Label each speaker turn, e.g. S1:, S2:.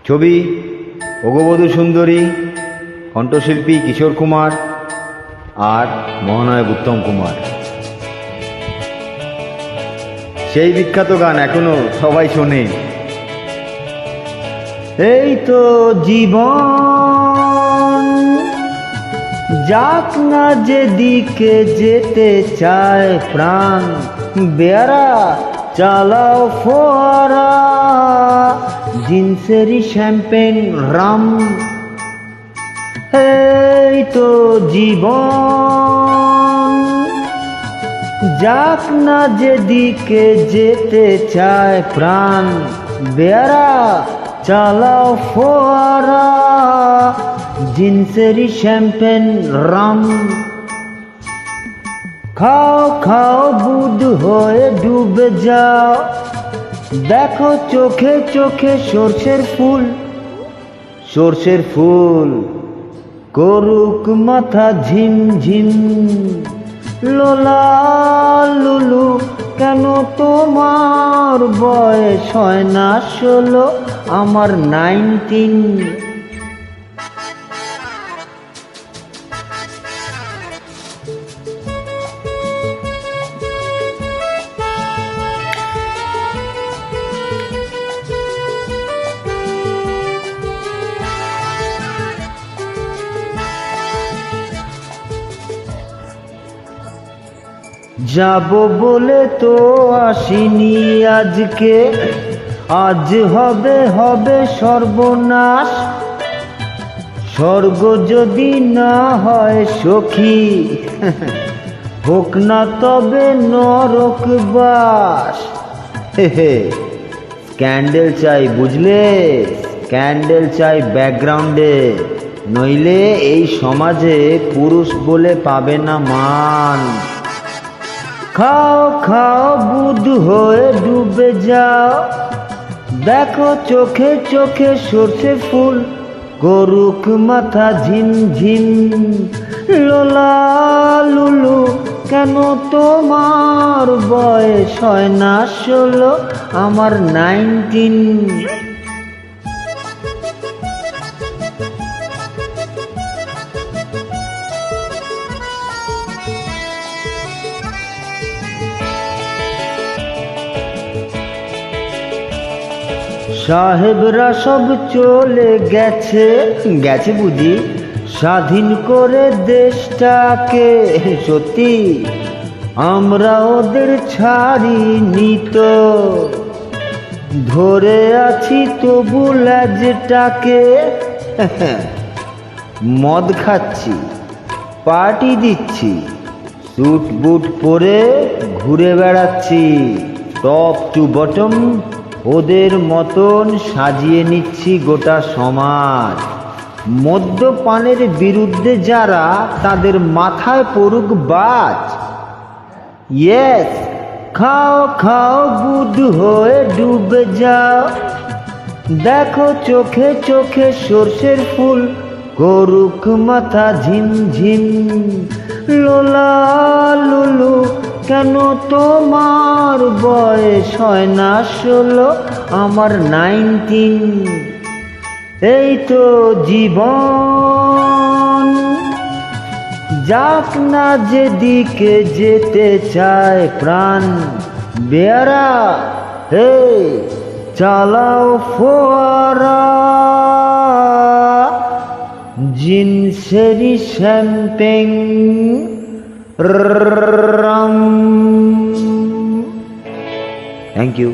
S1: ছবি অগবধূ সুন্দরী, কণ্ঠশিল্পী কিশোর কুমার আর মহানায়ক উত্তম কুমার। সেই বিখ্যাত গান এখনো সবাই শোনে। এই তো জীবন, যাক না যেদিকে যেতে চায় প্রাণ, বেয়ারা চালাও ফোয়ারা, জিন্সেরি শ্যাম্পেন রাম। এই তো জীবন, যাক না যেদিকে যেতে চায় প্রাণ, বেয়ারা চালাও ফোয়ারা, জিন্সেরি শ্যাম্পেন রাম। খাও খাও বুধ হয়ে ডুবে যাও, দেখো চোখে চোখে সর্ষের ফুল, সর্ষের ফুল করুক মাথা ঝিমঝিম। লোলা লুলু কেন তোমার বয়স হয় না 16, আমার 19। যাব বলে তো আসিনি আজকে, আজ হবে হবে সর্বনাশ। স্বর্গ যদি না হয় সখী, হোক না তবে নরকবাস। স্ক্যান্ডেল চাই বুঝলে, স্ক্যান্ডেল চাই ব্যাকগ্রাউন্ডে, নইলে এই সমাজে পুরুষ বলে পাবে না মান। খাও খাও বুধ হয়ে ডুবে যাও, দেখো চোখে চোখে সর্ষে ফুল করুক মাথা ঝিমঝিম। লোলা লুলু কেন তোমার বয়স হয় না 16, আমার 19। সাহেবরা সব চলে গেছে, গেছে বুঝি স্বাধীন করে দেশটাকে। সত্যি আমরা ওদের ছাড়িনি তো, ধরে আছি তবু ল্যাজটাকে। মদ খাচ্ছি, পার্টি দিচ্ছি, স্যুট বুট পরে ঘুরে বেড়াচ্ছি, টপ টু বটম ওদের মতন সাজিয়ে নিচ্ছি গোটা সমাজ। মদ্যপানের বিরুদ্ধে যারা, তাদের মাথায় পড়ুক বাজ। ইয়েস, খাও খাও বুধ হয়ে ডুবে যাও, দেখো চোখে চোখে সর্ষের ফুল করুক মাথা ঝিমঝিম। লোলা লুলু কেন তোমার বয়স হয় না 16, আমার 19। এই তো জীবন, যাক না যেদিকে যেতে চায় প্রাণ, বেয়ারা হে চালাও ফোয়ারা, gin sherry champagne rum. Thank you.